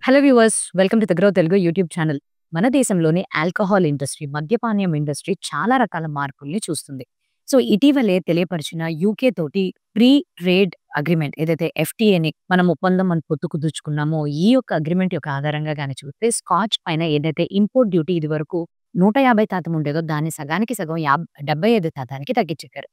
Hello viewers, welcome to the grow Telugu YouTube channel. మన దేశంలోని alcohol industry, మద్యపానీయం industry చాలా రకాల మార్పుల్ని చూస్తుంది. సో, ఇటీవలే తెలియపరిచిన యూకే తోటి ఫ్రీ ట్రేడ్ అగ్రీమెంట్ ఏదైతే ఎఫ్‌టీఏని మనం పొత్తు కుదుర్చుకున్నామో, ఈ యొక్క అగ్రీమెంట్ యొక్క ఆధారంగా గాని చూస్తే స్కాచ్ పైన ఏదైతే ఇంపోర్ట్ డ్యూటీ ఇదివరకు 150% ఉండేదో దాన్ని సగానికి సగం 75% తగ్గించారు.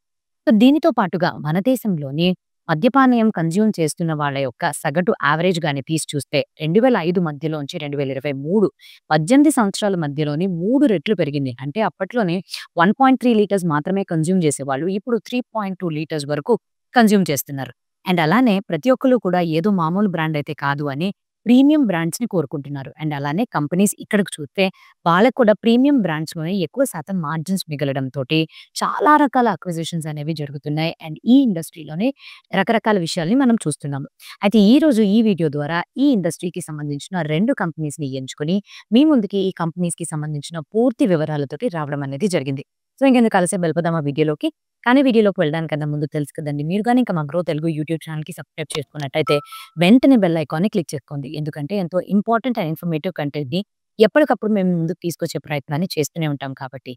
సో, దీనితో పాటుగా మన దేశంలోని మద్యపానీయం కన్జ్యూమ్ చేస్తున్న వాళ్ళ యొక్క సగటు యావరేజ్ గాని తీసి చూస్తే 2005 మధ్యలోంచి 2023 18 సంవత్సరాల మధ్యలోని 3 రెట్లు పెరిగింది. అంటే అప్పట్లోనే 1.3 లీటర్స్ మాత్రమే కన్జ్యూమ్ చేసేవాళ్ళు. ఇప్పుడు 3.2 లీటర్స్ వరకు కన్జ్యూమ్ చేస్తున్నారు. అండ్ అలానే ప్రతి ఒక్కళ్ళు కూడా ఏదో మామూలు బ్రాండ్ అయితే కాదు అని ప్రీమియం బ్రాండ్స్‌ని కోరుకుంటున్నారు. అండ్ అలానే కంపెనీస్ ఇక్కడికి చూస్తే వాళ్ళకి కూడా ప్రీమియం బ్రాండ్స్‌లోనే ఎక్కువ శాతం మార్జిన్స్ మిగలడంతోటి చాలా రకాల అక్విజిషన్స్ అనేవి జరుగుతున్నాయి. అండ్ ఈ ఇండస్ట్రీలోనే రకరకాల విషయాల్ని మనం చూస్తున్నాము. అయితే ఈరోజు ఈ వీడియో ద్వారా ఈ ఇండస్ట్రీకి సంబంధించిన 2 కంపెనీస్‌ని ఎంచుకొని మీ ముందుకి ఈ కంపెనీస్‌కి సంబంధించిన పూర్తి వివరాలతోటి రావడం అనేది జరిగింది. సో, ఇంకెందుకు ఆలస్యం వెళ్ళిపోదామా వీడియోలోకి. కానీ వీడియోలోకి వెళ్ళడానికన్నా ముందు తెలుసు కదండీ, మీరు గాని ఇంకా మా గ్రో తెలుగు యూట్యూబ్ ఛానల్‌కి సబ్స్క్రైబ్ చేసుకున్నట్టయితే వెంటనే బెల్ ఐకాన్‌ని క్లిక్ చేసుకోండి. ఎందుకంటే ఎంతో ఇంపార్టెంట్ అండ్ ఇన్ఫర్మేటివ్ కంటెంట్‌ని ఎప్పటికప్పుడు మేము ముందుకు తీసుకొచ్చే ప్రయత్నాన్ని చేస్తూనే ఉంటాం కాబట్టి.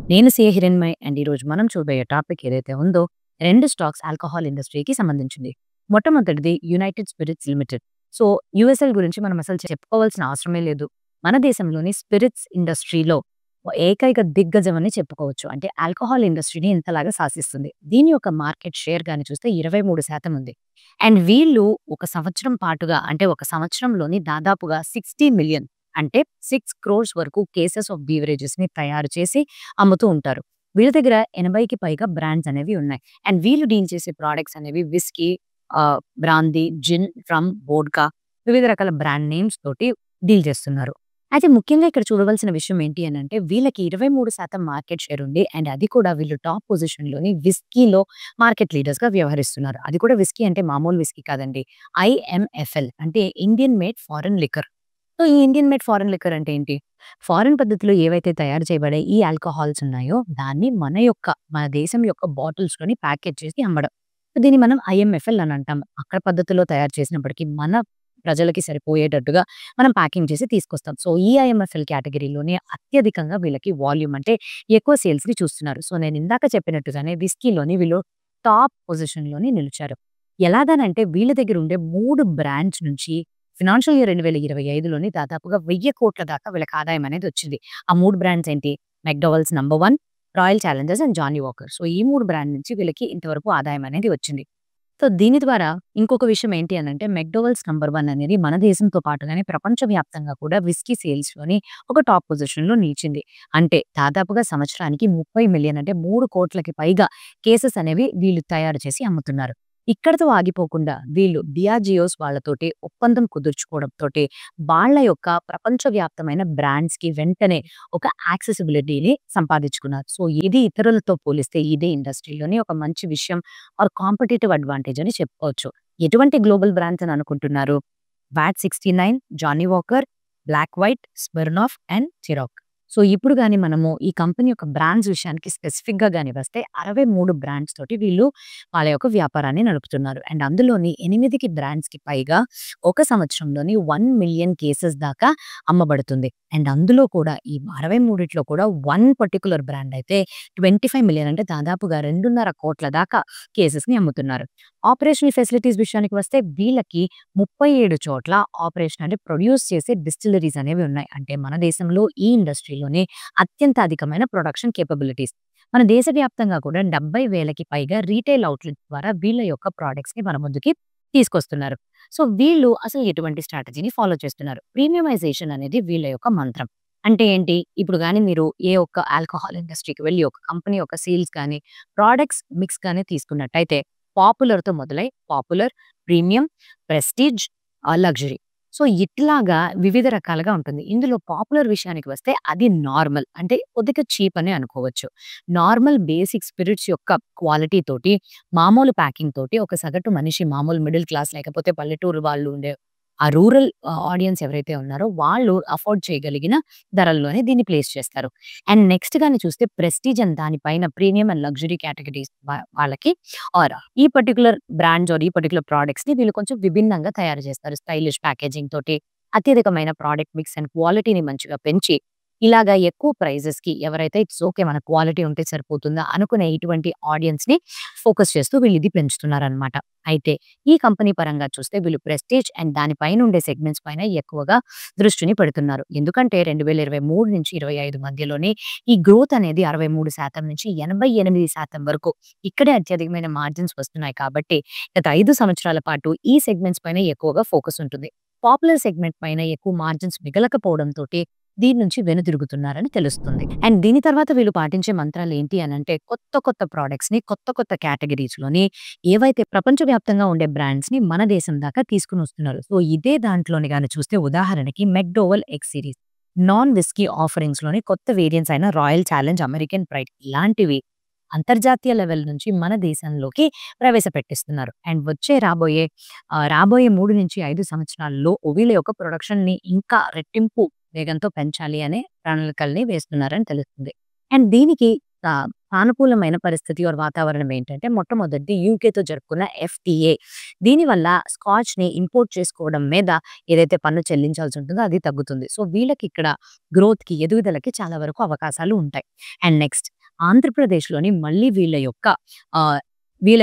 నేను సిఏ హిరణ్మయ్ అండ్ ఈరోజు మనం చూడబోయే టాపిక్ ఏదైతే ఉందో 2 స్టాక్స్ ఆల్కహాల్ ఇండస్ట్రీకి సంబంధించింది. మొట్టమొదటిది United spirits limited. So, USL గురించి మనం అసలు చెప్పుకోవాల్సిన అవసరమే లేదు. మన దేశంలోని స్పిరిట్స్ ఇండస్ట్రీలో ఏకైక దిగ్గజం అని చెప్పుకోవచ్చు. అంటే ఆల్కహాల్ ఇండస్ట్రీని ఇంతలాగా శాసిస్తుంది. దీని యొక్క మార్కెట్ షేర్ గాని చూస్తే 23% ఉంది. అండ్ వీళ్ళు ఒక సంవత్సరం పాటుగా అంటే ఒక సంవత్సరంలోని దాదాపుగా 60 మిలియన్ అంటే 6 క్రోర్స్ వరకు కేసెస్ ఆఫ్ బీవరేజెస్‌ని తయారు చేసి అమ్ముతూ ఉంటారు. వీళ్ళ దగ్గర 80కి పైగా బ్రాండ్స్ అనేవి ఉన్నాయి. అండ్ వీళ్ళు డీల్ చేసే ప్రొడక్ట్స్ అనేవి విస్కీ, బ్రాందీ, జిన్, రమ్, వోడ్కా వివిధ రకాల బ్రాండ్ నేమ్స్ తోటి డీల్ చేస్తున్నారు. అయితే ముఖ్యంగా ఇక్కడ చూడవలసిన విషయం ఏంటి అనంటే వీళ్ళకి 23% మార్కెట్ షేర్ ఉంది. అండ్ అది కూడా వీళ్ళు టాప్ పొజిషన్‌లోని విస్కీలో మార్కెట్ లీడర్స్‌గా వ్యవహరిస్తున్నారు. అది కూడా విస్కీ అంటే మామూలు విస్కీ కాదండి. ఐఎంఎఫ్ఎల్ అంటే Indian made foreign liquor. So, ఈ ఇండియన్ మేడ్ ఫారెన్ లిక్కర్ అంటే ఏంటి? ఫారెన్ పద్ధతిలో ఏవైతే తయారు చేయబడే ఈ ఆల్కహాల్స్ ఉన్నాయో దాన్ని మన దేశం యొక్క బాటిల్స్‌లోని ప్యాకేజ్ చేసి అమ్మడం. సో, దీన్ని మనం ఐఎంఎఫ్ఎల్ అని అంటాం. అక్కడ పద్ధతిలో తయారు చేసినప్పటికీ మన ప్రజలకి సరిపోయేటట్టుగా మనం ప్యాకింగ్ చేసి తీసుకొస్తాం. సో, ఈ ఐఎంఎఫ్ఎల్ కేటగిరీలోనే అత్యధికంగా వీళ్ళకి వాల్యూమ్ అంటే ఎక్కువ సేల్స్‌ని చూస్తున్నారు. సో, నేను ఇందాక చెప్పినట్టుగానే విస్కీలోని వీళ్ళు టాప్ పొజిషన్‌లోని నిలిచారు. ఎలాగనంటే వీళ్ళ దగ్గర ఉండే 3 బ్రాండ్స్ నుంచి ఫినాన్షియల్ ఇయర్ 2025లోని దాదాపుగా 1000 కోట్ల దాకా వీళ్ళకి ఆదాయం అనేది వచ్చింది. ఆ 3 బ్రాండ్స్ ఏంటి? McDowell's number 1, Royal Challengers and Johnnie Walker. So, ఈ 3 బ్రాండ్ నుంచి వీళ్ళకి ఇంతవరకు ఆదాయం అనేది వచ్చింది. సో, దీని ద్వారా ఇంకొక విషయం ఏంటి అనంటే మెక్‌డొవల్స్ నంబర్ 1 అనేది మన దేశంతో పాటుగానే ప్రపంచవ్యాప్తంగా కూడా విస్కీ సేల్స్‌లోని ఒక టాప్ పొజిషన్‌లో నిలిచింది. అంటే దాదాపుగా సంవత్సరానికి 30 మిలియన్ అంటే 3 కోట్లకి పైగా కేసెస్ అనేవి వీళ్ళు తయారు చేసి అమ్ముతున్నారు. ఇక్కడితో ఆగిపోకుండా వీళ్ళు డియాజియోస్ వాళ్ళతోటి ఒప్పందం కుదుర్చుకోవడంతోటి వాళ్ళ యొక్క ప్రపంచవ్యాప్తమైన బ్రాండ్స్‌కి వెంటనే ఒక యాక్సెసిబిలిటీని సంపాదించుకున్నారు. సో, ఇది ఇతరులతో పోలిస్తే ఇదే ఇండస్ట్రీలోని ఒక మంచి విషయం ఆర్ కాంపిటీటివ్ అడ్వాంటేజ్ అని చెప్పుకోవచ్చు. ఎటువంటి గ్లోబల్ బ్రాండ్స్ అని అనుకుంటున్నారు? VAT 69, Johnnie Walker, Black White, Smirnoff and Ciroc. So, ఇప్పుడు గాని మనము ఈ కంపెనీ యొక్క బ్రాండ్స్ విషయానికి స్పెసిఫిక్‌గా గాని వస్తే 63 బ్రాండ్స్ తోటి వీళ్ళు వాళ్ళ యొక్క వ్యాపారాన్ని నడుపుతున్నారు. అండ్ అందులోని 8 బ్రాండ్స్‌కి పైగా ఒక సంవత్సరంలోని 1 మిలియన్ కేసెస్ దాకా అమ్మబడుతుంది. అండ్ అందులో కూడా ఈ 63లో కూడా వన్ పర్టిక్యులర్ బ్రాండ్ అయితే 25 మిలియన్ అంటే దాదాపుగా 2.5 కోట్ల దాకా కేసెస్‌ని అమ్ముతున్నారు. ఆపరేషనల్ ఫెసిలిటీస్ విషయానికి వస్తే వీళ్ళకి 37 చోట్ల ఆపరేషన్ అంటే ప్రొడ్యూస్ చేసే డిస్టిల్లరీస్ అనేవి ఉన్నాయి. అంటే మన దేశంలో ఈ ఇండస్ట్రీలోనే అత్యంత అధికమైన ప్రొడక్షన్ కేపబిలిటీస్. మన దేశవ్యాప్తంగా కూడా 70,000కి పైగా రీటైల్ అవుట్‌లెట్ ద్వారా వీళ్ళ యొక్క ప్రొడక్ట్స్‌ని మన ముందుకి తీసుకొస్తున్నారు. సో, వీళ్ళు అసలు ఎటువంటి స్ట్రాటజీని ఫాలో చేస్తున్నారు? ప్రీమియమైజేషన్ అనేది వీళ్ళ యొక్క మంత్రం. అంటే ఏంటి? ఇప్పుడు గాని మీరు ఏ ఒక్క ఆల్కహాల్ ఇండస్ట్రీకి వెళ్లి ఒక కంపెనీ యొక్క సేల్స్ గాని, ప్రొడక్ట్స్ మిక్స్ గాని తీసుకున్నట్టయితే పాపులర్‌తో మొదలై popular, premium, prestige, luxury. So, ఇట్లాగా వివిధ రకాలుగా ఉంటుంది. ఇందులో పాపులర్ విషయానికి వస్తే అది నార్మల్ అంటే కొద్దిగా చీప్ అనే అనుకోవచ్చు. నార్మల్ బేసిక్ స్పిరిట్స్ యొక్క క్వాలిటీ తోటి, మామూలు ప్యాకింగ్ తోటి ఒక సగటు మనిషి మామూలు మిడిల్ క్లాస్ లేకపోతే పల్లెటూరు వాళ్ళు ఉండే ఆ రూరల్ ఆడియన్స్ ఎవరైతే ఉన్నారో వాళ్ళు అఫోర్డ్ చేయగలిగిన ధరల్లోనే దీన్ని ప్లేస్ చేస్తారు. అండ్ నెక్స్ట్ గాని చూస్తే ప్రెస్టీజ్ అండ్ దాని పైన ప్రీమియం అండ్ లగ్జరీ కేటగరీస్ వాళ్ళకి ఆర్ ఈ పర్టిక్యులర్ బ్రాండ్స్ ఆర్ ఈ పర్టిక్యులర్ ప్రొడక్ట్స్‌ని వీళ్ళు కొంచెం విభిన్నంగా తయారు చేస్తారు. స్టైలిష్ ప్యాకేజింగ్ తోటి అత్యధికమైన ప్రొడక్ట్ మిక్స్ అండ్ క్వాలిటీని మంచిగా పెంచి ఇలాగా ఎక్కువ ప్రైజెస్‌కి ఎవరైతే ఇట్స్ ఓకే మన క్వాలిటీ ఉంటే సరిపోతుందా అనుకునే ఇటువంటి ఆడియన్స్‌ని ఫోకస్ చేస్తూ వీళ్ళు ఇది పెంచుతున్నారనమాట. అయితే ఈ కంపెనీ పరంగా చూస్తే వీళ్ళు ప్రెస్టీజ్ అండ్ దాని పైన ఉండే సెగ్మెంట్స్ పైన ఎక్కువగా దృష్టిని పెడుతున్నారు. ఎందుకంటే 2023 నుంచి 25 మధ్యలోనే ఈ గ్రోత్ అనేది 63% నుంచి 88% వరకు ఇక్కడే అత్యధికమైన మార్జిన్స్ వస్తున్నాయి కాబట్టి గత 5 సంవత్సరాల పాటు ఈ సెగ్మెంట్స్ పైన ఎక్కువగా ఫోకస్ ఉంటుంది. పాపులర్ సెగ్మెంట్ పైన ఎక్కువ మార్జిన్స్ మిగలకపోవడంతోటి దీని నుంచి వెనుదిరుగుతున్నారని తెలుస్తుంది. అండ్ దీని తర్వాత వీళ్ళు పాటించే మంత్రాలు ఏంటి అనంటే కొత్త కొత్త ప్రొడక్ట్స్‌ని కొత్త కొత్త కేటగరీస్‌లోని ఏవైతే ప్రపంచవ్యాప్తంగా ఉండే బ్రాండ్స్‌ని మన దేశం దాకా తీసుకొనొస్తున్నారు. సో, ఇదే దాంట్లోని గాని చూస్తే ఉదాహరణకి మెక్‌డోవెల్ ఎగ్ సిరీస్, నాన్ విస్కీ ఆఫరింగ్స్‌లోని కొత్త వేరియంట్స్ అయిన రాయల్ ఛాలెంజ్, అమెరికన్ ప్రైడ్ ఇలాంటివి అంతర్జాతీయ లెవెల్ నుంచి మన దేశంలోకి ప్రవేశపెట్టిస్తున్నారు. అండ్ రాబోయే 3-5 సంవత్సరాల్లో వీళ్ళ యొక్క ప్రొడక్షన్‌ని ఇంకా రెట్టింపు వేగంతో పెంచాలి అనే ప్రణాళికల్ని వేస్తున్నారని తెలుస్తుంది. అండ్ దీనికి సానుకూలమైన పరిస్థితి ఆర్ వాతావరణం ఏంటంటే మొట్టమొదటిది యూకేతో జరుపుకున్న ఎఫ్‌టీఏ. దీనివల్ల స్కాచ్‌ని ఇంపోర్ట్ చేసుకోవడం మీద ఏదైతే పన్ను చెల్లించాల్సి ఉంటుందో అది తగ్గుతుంది. సో, వీళ్ళకి ఇక్కడ గ్రోత్‌కి, ఎదుగుదలకి చాలా వరకు అవకాశాలు ఉంటాయి. అండ్ నెక్స్ట్ ఆంధ్రప్రదేశ్‌లోని మళ్ళీ ఆహ్, వీళ్ళ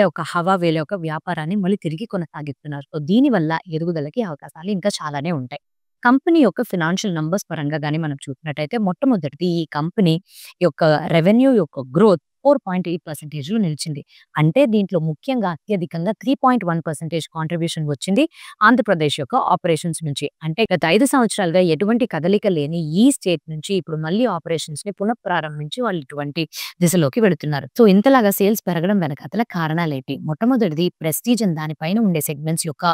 యొక్క వ్యాపారాన్ని మళ్ళీ తిరిగి కొనసాగిస్తున్నారు. సో, దీనివల్ల ఎదుగుదలకి అవకాశాలు ఇంకా చాలానే ఉంటాయి. కంపెనీ యొక్క ఫినాన్షియల్ నంబర్స్ పరంగా గాని మనం చూసినట్టయితే మొట్టమొదటిది ఈ కంపెనీ యొక్క రెవెన్యూ యొక్క గ్రోత్ 4.8% నిలిచింది. అంటే దీంట్లో ముఖ్యంగా అత్యధికంగా 3.1% కాంట్రిబ్యూషన్ వచ్చింది ఆంధ్రప్రదేశ్ యొక్క ఆపరేషన్స్ నుంచి. అంటే గత 5 సంవత్సరాలుగా ఎటువంటి కదలిక లేని ఈ స్టేట్ నుంచి ఇప్పుడు మళ్ళీ ఆపరేషన్స్‌ని పునఃప్రారంభించి వాళ్ళు ఇటువంటి దిశలోకి వెళుతున్నారు. సో, ఇంతలాగా సేల్స్ పెరగడం వెనకాతల కారణాలేంటి? మొట్టమొదటిది ప్రెస్టీజ్ అండ్ దానిపైన ఉండే సెగ్మెంట్స్ యొక్క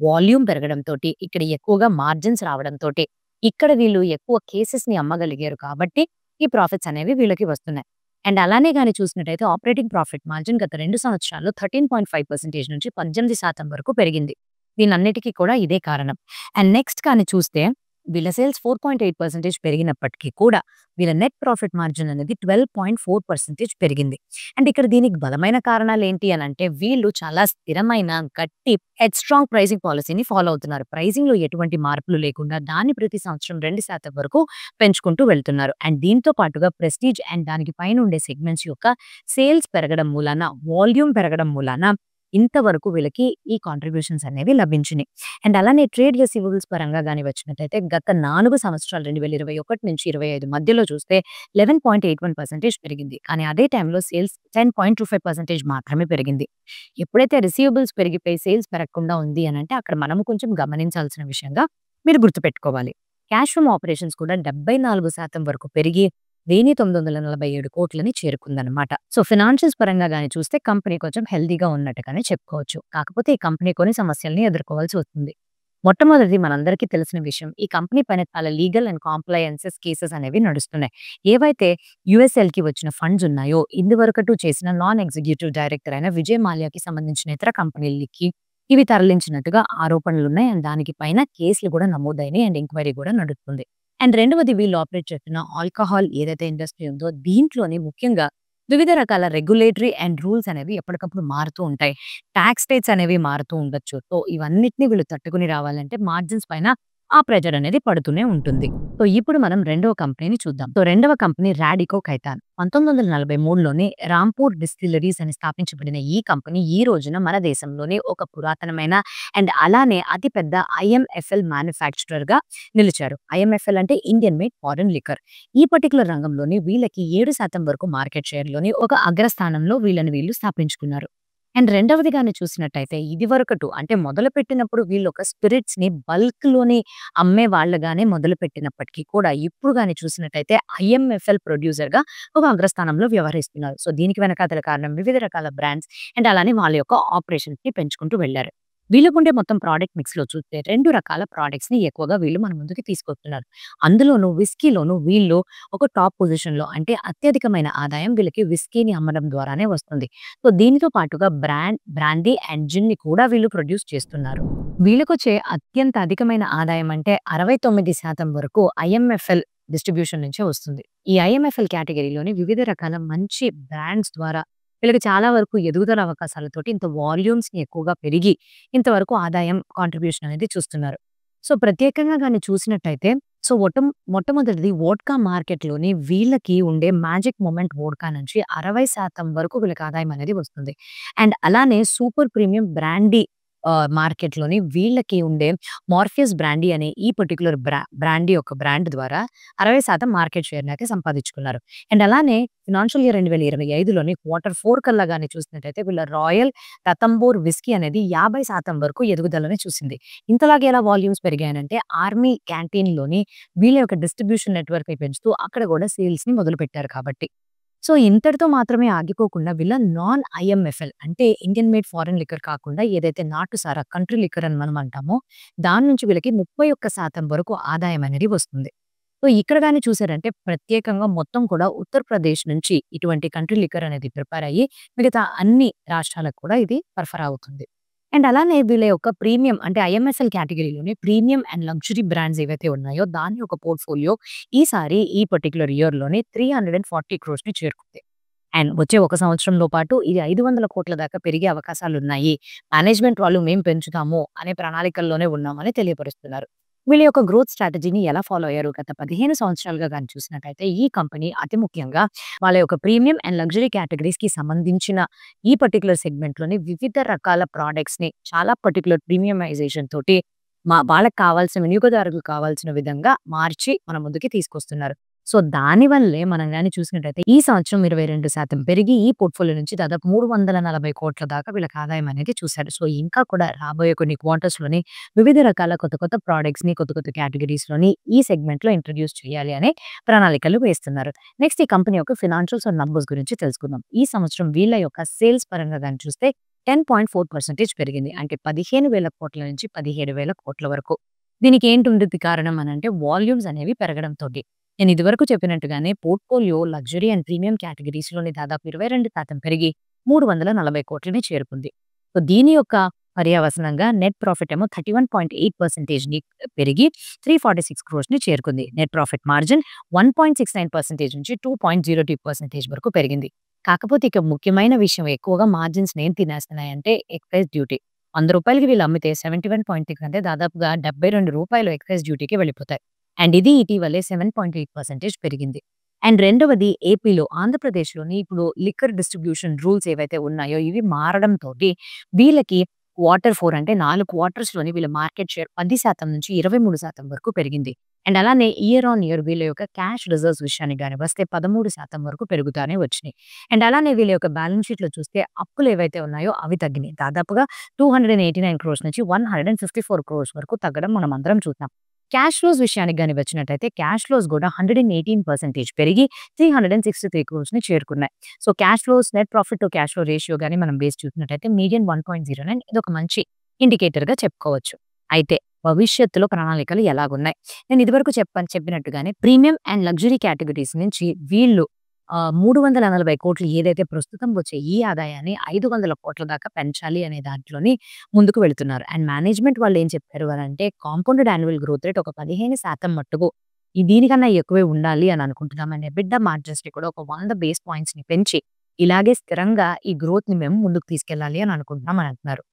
వాల్యూమ్ పెరగడంతోటి, ఇక్కడ ఎక్కువగా మార్జిన్స్ రావడంతోటి, ఇక్కడ వీళ్ళు ఎక్కువ కేసెస్‌ని అమ్మగలిగారు కాబట్టి, ఈ ప్రాఫిట్స్ అనేవి వీళ్ళకి వస్తున్నాయి. అండ్ అలానే గాని చూసినట్టయితే ఆపరేటింగ్ ప్రాఫిట్ మార్జిన్ గత 2 సంవత్సరాల్లో 13.5% నుంచి 18% వరకు పెరిగింది. దీనన్నిటికి కూడా ఇదే కారణం. అండ్ నెక్స్ట్ కానీ చూస్తే వీళ్ళ సేల్స్ 4.8% పెరిగినప్పటికీ కూడా వీళ్ళ నెట్ ప్రాఫిట్ మార్జిన్ అనేది 12.4% పెరిగింది. అండ్ ఇక్కడ దీనికి బలమైన కారణాలేంటి అనంటే వీళ్ళు చాలా స్థిరమైన, గట్టి స్ట్రాంగ్ ప్రైసింగ్ పాలిసీని ఫాలో అవుతున్నారు. ప్రైసింగ్‌లో ఎటువంటి మార్పులు లేకుండా దాన్ని ప్రతి సంవత్సరం 2% వరకు పెంచుకుంటూ వెళ్తున్నారు. అండ్ దీంతో పాటుగా ప్రెస్టీజ్ అండ్ దానికి పైన ఉండే సెగ్మెంట్స్ యొక్క సేల్స్ పెరగడం మూలాన, వాల్యూమ్ పెరగడం మూలాన ఇంతవరకు వీళ్ళకి ఈ కాంట్రిబ్యూషన్స్ అనేవి లభించినాయి. అండ్ అలానే ట్రేడ్ రిసీవబుల్స్ పరంగా గాని వచ్చినట్టయితే గత 4 సంవత్సరాలు 2021 నుంచి 25 మధ్యలో చూస్తే 11.81% పెరిగింది. కానీ అదే టైంలో సేల్స్ 10.25% మాత్రమే పెరిగింది. ఎప్పుడైతే రిసీవబుల్స్ పెరిగిపోయి సేల్స్ పెరగకుండా ఉంది అనంటే అక్కడ మనము కొంచెం గమనించాల్సిన విషయంగా మీరు గుర్తుపెట్టుకోవాలి. క్యాష్ ఫ్రమ్ ఆపరేషన్స్ కూడా 74% వరకు పెరిగి 1,947,00,00,000 చేరుకుందనమాట. సో, ఫినాన్షియల్స్ పరంగా గాని చూస్తే కంపెనీ కొంచెం హెల్తీగా ఉన్నట్టుగానే చెప్పుకోవచ్చు. కాకపోతే ఈ కంపెనీ కొన్ని సమస్యల్ని ఎదుర్కోవాల్సి వస్తుంది. మొట్టమొదటిది మనందరికీ తెలిసిన విషయం. ఈ కంపెనీ పైన చాలా లీగల్ అండ్ కాంప్లయెన్సెస్ కేసెస్ అనేవి నడుస్తున్నాయి. ఏవైతే యూఎస్ఎల్‌కి వచ్చిన ఫండ్స్ ఉన్నాయో, ఇందువరకటు చేసిన నాన్ ఎగ్జిక్యూటివ్ డైరెక్టర్ అయిన విజయ్ మాల్యాకి సంబంధించిన ఇతర కంపెనీలకి ఇవి తరలించినట్టుగా ఆరోపణలున్నాయి. అండ్ దానికి పైన కేసులు కూడా నమోదైనాయి. అండ్ ఎంక్వైరీ కూడా నడుస్తుంది. అండ్ రెండవది వీళ్ళు ఆపరేట్ చేస్తున్న ఆల్కహాల్ ఏదైతే ఇండస్ట్రీ ఉందో దీంట్లోని ముఖ్యంగా వివిధ రకాల రెగ్యులేటరీ అండ్ రూల్స్ అనేవి ఎప్పటికప్పుడు మారుతూ ఉంటాయి. టాక్స్ రేట్స్ అనేవి మారుతూ ఉండొచ్చు. సో, ఇవన్నిటిని వీళ్ళు తట్టుకొని రావాలంటే మార్జిన్స్ పైన ఆ ప్రెషర్ అనేది పడుతూనే ఉంటుంది. సో, ఇప్పుడు మనం రెండవ కంపెనీని చూద్దాం. సో, రెండవ కంపెనీ రాడికో ఖైతాన్. 1943లోనే రాంపూర్ డిస్టిల్లరీస్ అని స్థాపించబడిన ఈ కంపెనీ ఈ రోజున మన దేశంలోనే ఒక పురాతనమైన అండ్ అలానే అతిపెద్ద ఐఎంఎఫ్ఎల్ మ్యానుఫ్యాక్చరర్‌గా నిలిచారు. ఐఎంఎఫ్ఎల్ అంటే ఇండియన్ మేడ్ ఫారెన్ లిక్కర్. ఈ పర్టిక్యులర్ రంగంలోని వీళ్ళకి 7% వరకు మార్కెట్ షేర్‌లోని ఒక అగ్రస్థానంలో వీళ్ళు స్థాపించుకున్నారు. అండ్ రెండవది గాని చూసినట్టయితే ఇదివరకటు అంటే మొదలుపెట్టినప్పుడు వీళ్ళొక స్పిరిట్స్‌ని బల్క్‌లోని అమ్మే వాళ్ళుగానే మొదలుపెట్టినప్పటికీ కూడా ఇప్పుడు గాని చూసినట్టయితే ఐఎంఎఫ్ఎల్ ప్రొడ్యూసర్‌గా ఒక అగ్రస్థానంలో వ్యవహరిస్తున్నారు. సో, దీనికి వెనకాతల కారణం వివిధ రకాల బ్రాండ్స్ అండ్ అలానే వాళ్ళ యొక్క ఆపరేషన్స్‌ని పెంచుకుంటూ వెళ్లారు. వీళ్ళకుండే మొత్తం ప్రొడక్ట్ మిక్స్‌లో చూస్తే 2 రకాల ప్రొడక్ట్స్‌ని ఎక్కువగా వీళ్ళు మన ముందుకి తీసుకొస్తున్నారు. అందులోనూ విస్కీలోనూ వీళ్ళు ఒక టాప్ పొజిషన్‌లో అంటే అత్యధికమైన ఆదాయం వీళ్ళకి విస్కీని అమ్మడం ద్వారానే వస్తుంది. సో, దీనితో పాటుగా బ్రాండీ అండ్ జిన్‌ని కూడా వీళ్ళు ప్రొడ్యూస్ చేస్తున్నారు. వీళ్ళకొచ్చే అత్యంత అధికమైన ఆదాయం అంటే 69% వరకు ఐఎంఎఫ్ఎల్ డిస్ట్రిబ్యూషన్ నుంచే వస్తుంది. ఈ ఐఎంఎఫ్ఎల్ కేటగరీలోని వివిధ రకాల మంచి బ్రాండ్స్ ద్వారా వీళ్ళకి చాలా వరకు ఎదుగుదల అవకాశాలతోటి ఇంత వాల్యూమ్స్‌ని ఎక్కువగా పెరిగి ఇంతవరకు ఆదాయం కాంట్రిబ్యూషన్ అనేది చూస్తున్నారు. సో, ప్రత్యేకంగా గాని చూసినట్టయితే సో, మొట్టమొదటిది వోడ్కా మార్కెట్‌లోని వీళ్ళకి ఉండే మ్యాజిక్ మొమెంట్ వోడ్కా నుంచి 60% వరకు వీళ్ళకి ఆదాయం అనేది వస్తుంది. అండ్ అలానే సూపర్ ప్రీమియం బ్రాండీ మార్కెట్‌లోని వీళ్ళకి ఉండే మార్ఫియస్ బ్రాండీ అనే ఈ పర్టిక్యులర్ బ్రాండీ యొక్క బ్రాండ్ ద్వారా 60% మార్కెట్ షేర్‌ని అయితే సంపాదించుకున్నారు. అండ్ అలానే ఫినాన్షియల్ ఇయర్ 2025లోని క్వార్టర్ 4 కల్లా గాని చూసినట్టయితే వీళ్ళ రాయల్ రతంబోర్ విస్కీ అనేది 50% వరకు ఎదుగుదలని చూసింది. ఇంతలాగా ఎలా వాల్యూమ్స్ పెరిగాయనంటే ఆర్మీ క్యాంటీన్‌లోని వీళ్ళ యొక్క డిస్ట్రిబ్యూషన్ నెట్‌వర్క్‌ని పెంచుతూ అక్కడ కూడా సేల్స్‌ని మొదలుపెట్టారు కాబట్టి. సో, ఇంతటితో మాత్రమే ఆగిపోకుండా వీళ్ళ నాన్ ఐఎంఎఫ్ఎల్ అంటే ఇండియన్ మేడ్ ఫారెన్ లిక్కర్ కాకుండా ఏదైతే నాటు సారా కంట్రీ లిక్కర్ అని మనం అంటామో, దాని నుంచి వీళ్ళకి 31% వరకు ఆదాయం అనేది వస్తుంది. సో, ఇక్కడ గాని చూసారంటే ప్రత్యేకంగా మొత్తం కూడా ఉత్తరప్రదేశ్ నుంచి ఇటువంటి కంట్రీ లిక్కర్ అనేది ప్రిపేర్ అయ్యి మిగతా అన్ని రాష్ట్రాలకు కూడా ఇది సరఫరా అవుతుంది. అండ్ అలానే వీళ్ళ యొక్క ప్రీమియం అంటే ఐఎంఎస్ఎల్ కేటగరీలోనే ప్రీమియం అండ్ లగ్జరీ బ్రాండ్స్ ఏవైతే ఉన్నాయో దాని యొక్క పోర్ట్‌ఫోలియో ఈసారి ఈ పర్టిక్యులర్ ఇయర్‌లోనే 340 క్రోర్స్‌ని చేరుకుంది. అండ్ వచ్చే ఒక సంవత్సరంలో పాటు ఇది 500 కోట్ల దాకా పెరిగే అవకాశాలున్నాయి. మేనేజ్‌మెంట్ వాళ్ళు మేము పెంచుతాము అనే ప్రణాళికల్లోనే ఉన్నామని తెలియపరుస్తున్నారు. వీళ్ళ యొక్క గ్రోత్ స్ట్రాటజీని ఎలా ఫాలో అయ్యారు? గత 15 సంవత్సరాలుగా గాని చూసినట్టయితే ఈ కంపెనీ అతి ముఖ్యంగా వాళ్ళ యొక్క ప్రీమియం అండ్ లగ్జరీ కేటగరీస్‌కి సంబంధించిన ఈ పర్టిక్యులర్ సెగ్మెంట్‌లోని వివిధ రకాల ప్రొడక్ట్స్‌ని చాలా పర్టిక్యులర్ ప్రీమియమైజేషన్ తోటి వాళ్ళకి కావాల్సిన వినియోగదారులకు కావాల్సిన విధంగా మార్చి మన ముందుకి తీసుకొస్తున్నారు. సో, దానివల్లే మనం గాని చూసినట్టయితే ఈ సంవత్సరం 22% పెరిగి ఈ పోర్ట్‌ఫోలియో నుంచి దాదాపు 340 కోట్ల దాకా వీళ్ళకి ఆదాయం అనేది చూసారు. సో, ఇంకా కూడా రాబోయే కొన్ని క్వార్టర్స్‌లోని వివిధ రకాల కొత్త కొత్త ప్రొడక్ట్స్‌ని కొత్త కొత్త కేటగరీస్‌లోని ఈ సెగ్మెంట్‌లో ఇంట్రొడ్యూస్ చేయాలి అనే ప్రణాళికలు వేస్తున్నారు. నెక్స్ట్ ఈ కంపెనీ యొక్క ఫినాన్షియల్స్ అండ్ నంబర్స్ గురించి తెలుసుకుందాం. ఈ సంవత్సరం వీళ్ళ యొక్క సేల్స్ పరంగా గాని చూస్తే 10.4% పెరిగింది. అంటే 15,000 కోట్ల నుంచి 17,000 కోట్ల వరకు. దీనికి ఏంటుండిద్ది కారణం అనంటే వాల్యూమ్స్ అనేవి పెరగడంతోటి. నేను ఇదివరకు చెప్పినట్టుగానే పోర్ట్‌ఫోలియో లగ్జరీ అండ్ ప్రీమియం కేటగరీస్‌లోని దాదాపు 22% పెరిగి 340 కోట్లని చేరుకుంది. సో, దీని యొక్క పర్యవసనంగా నెట్ ప్రాఫిట్ ఏమో 31.8% పెరిగి 346 క్రోర్స్‌ని చేరుకుంది. నెట్ ప్రాఫిట్ మార్జిన్ 1.69% నుంచి 2.02% వరకు పెరిగింది. కాకపోతే ఇక ముఖ్యమైన విషయం ఎక్కువగా మార్జిన్స్‌ని ఏం తినేస్తున్నాయంటే ఎక్సైజ్ డ్యూటీ. రూ. 100కి వీళ్ళు అమ్మితే 71.6 అంటే దాదాపుగా రూ. 72 ఎక్సైజ్ డ్యూటీకి వెళ్ళిపోతాయి. అండ్ ఇది ఇటీవలే 7.8% పెరిగింది. అండ్ రెండవది ఏపీలో, ఆంధ్రప్రదేశ్‌లోని ఇప్పుడు లిక్కర్ డిస్ట్రిబ్యూషన్ రూల్స్ ఏవైతే ఉన్నాయో ఇవి మారడంతోటి వీళ్ళకి క్వార్టర్ 4 అంటే 4 క్వార్టర్స్‌లోని వీళ్ళ మార్కెట్ షేర్ 10% నుంచి 23% వరకు పెరిగింది. అండ్ అలానే ఇయర్ ఆన్ ఇయర్ వీళ్ళ యొక్క క్యాష్ రిజర్వ్స్ విషయానికి గాని వస్తే 13% వరకు పెరుగుతానే వచ్చినాయి. అండ్ అలానే వీళ్ళ యొక్క బ్యాలెన్స్ షీట్‌లో చూస్తే అప్పులు ఏవైతే ఉన్నాయో అవి తగ్గినాయి. దాదాపుగా 289 క్రోర్స్ నుంచి 154 క్రోర్స్ వరకు తగ్గడం మనం అందరం చూసాం. క్యాష్ ఫ్లోస్ విషయానికి గాని వచ్చినట్టయితే క్యాష్ ఫ్లోస్ కూడా 118% పెరిగి 363 క్రోర్స్‌ని చేరుకున్నాయి. So, cash flows net profit to cash flow ratio గాని మనం బేస్ చూసినట్టయితే మీడియన్ 1.09 ఇదొక మంచి ఇండికేటర్‌గా చెప్పుకోవచ్చు. అయితే భవిష్యత్తులో ప్రణాళికలు ఎలాగున్నాయి? నేను ఇదివరకు చెప్పినట్టుగానే ప్రీమియం అండ్ లగ్జరీ కేటగరీస్ నుంచి వీళ్ళు 340 కోట్లు ఏదైతే ప్రస్తుతం వచ్చే ఈ ఆదాయాన్ని 500 కోట్ల దాకా పెంచాలి అనే దాంట్లోని ముందుకు వెళుతున్నారు. అండ్ మేనేజ్‌మెంట్ వాళ్ళు ఏం చెప్పారు అనంటే కాంపౌండెడ్ యాన్యువల్ గ్రోత్ రేట్ ఒక 15% మట్టుకు దీనికన్నా ఎక్కువే ఉండాలి అని అనుకుంటున్నాం. అండ్ ఎబిట్డా మార్జిన్స్‌ని కూడా ఒక 100 బేస్ పాయింట్స్‌ని పెంచి ఇలాగే స్థిరంగా ఈ గ్రోత్‌ని మేము ముందుకు తీసుకెళ్ళాలి అని అనుకుంటున్నాం అని అంటున్నారు.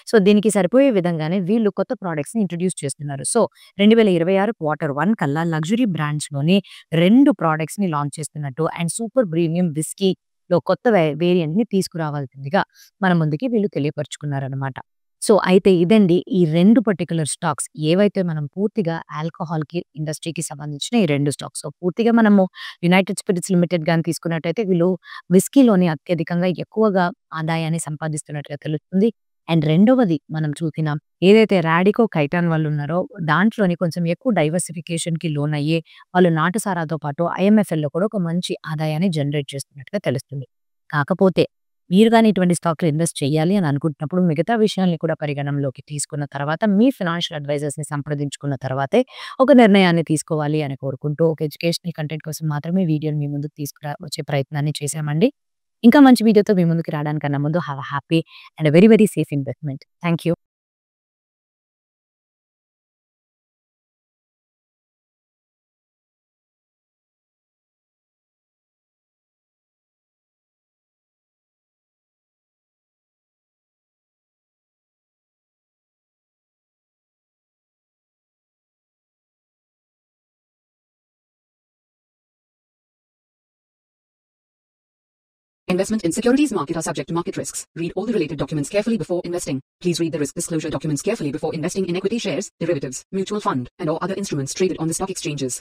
సో, దీనికి సరిపోయే విధంగానే వీళ్ళు కొత్త ప్రొడక్ట్స్‌ని ఇంట్రొడ్యూస్ చేస్తున్నారు. సో, 2026 క్వార్టర్ 1 కల్లా లగ్జరీ బ్రాండ్స్‌లోని 2 ప్రొడక్ట్స్‌ని లాంచ్ చేస్తున్నట్టు అండ్ సూపర్ ప్రీమియం విస్కీలో కొత్త వేరియంట్‌ని తీసుకురావాల్సిందిగా మన ముందుకి వీళ్ళు తెలియపరుచుకున్నారనమాట. సో, అయితే ఇదండి ఈ 2 పర్టిక్యులర్ స్టాక్స్ ఏవైతే మనం పూర్తిగా ఆల్కహాల్‌కి ఇండస్ట్రీకి సంబంధించిన ఈ 2 స్టాక్స్. సో, పూర్తిగా మనము యునైటెడ్ స్పిరిట్స్ లిమిటెడ్ గాని తీసుకున్నట్టయితే వీళ్ళు విస్కీలోని అత్యధికంగా ఎక్కువగా ఆదాయాన్ని సంపాదిస్తున్నట్టుగా తెలుస్తుంది. అండ్ రెండవది మనం చూసిన ఏదైతే రాడికో ఖైతాన్ వాళ్ళున్నారో దాంట్లోని కొంచెం ఎక్కువ డైవర్సిఫికేషన్‌కి లోనయ్యి వాళ్ళు నాటుసారాతో పాటు ఐఎంఎఫ్ఎల్‌లో కూడా ఒక మంచి ఆదాయాన్ని జనరేట్ చేస్తున్నట్టుగా తెలుస్తుంది. కాకపోతే మీరు గాని ఇటువంటి స్టాక్‌లో ఇన్వెస్ట్ చేయాలి అని అనుకుంటున్నప్పుడు మిగతా విషయాల్ని కూడా పరిగణనలోకి తీసుకున్న తర్వాత మీ ఫైనాన్షియల్ అడ్వైజర్స్‌ని సంప్రదించుకున్న తర్వాతే ఒక నిర్ణయాన్ని తీసుకోవాలి అని కోరుకుంటూ ఒక ఎడ్యుకేషనల్ కంటెంట్ కోసం మాత్రమే వీడియోని మీ ముందుకు వచ్చే ప్రయత్నాన్ని చేశామండి. ఇంకా మంచి వీడియోతో మీ ముందుకు రావడానికన్నా ముందు have a happy and very very safe investment. Thank you. Investment in securities market are subject to market risks. Read all the related documents carefully before investing. Please read the risk disclosure documents carefully before investing in equity shares, derivatives, mutual fund, and or other instruments traded on the stock exchanges.